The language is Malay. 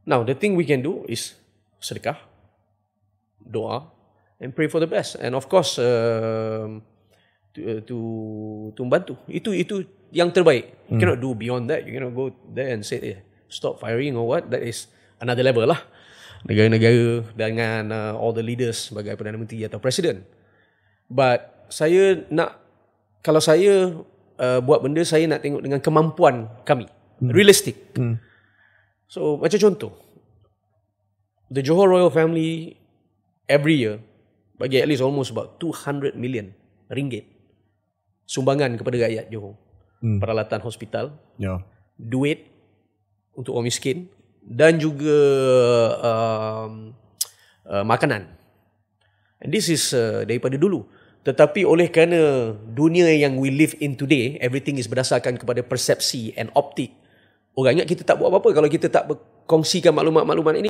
Now, the thing we can do is sedekah, doa, and pray for the best. And of course, to membantu. Itu yang terbaik. You cannot do beyond that. You cannot go there and say, stop firing or what. That is another level lah. Negara-negara dengan all the leaders sebagai Perdana Menteri atau Presiden. But saya nak, kalau saya buat benda, saya nak tengok dengan kemampuan kami. Realistic. So, macam contoh, the Johor Royal Family every year bagi at least almost about 200 million ringgit sumbangan kepada rakyat Johor. Peralatan hospital, duit untuk orang miskin, dan juga makanan. And this is daripada dulu. Tetapi oleh kerana dunia yang we live in today, everything is berdasarkan kepada persepsi and optik. Orang ingat kita tak buat apa-apa kalau kita tak berkongsikan maklumat-maklumat ini.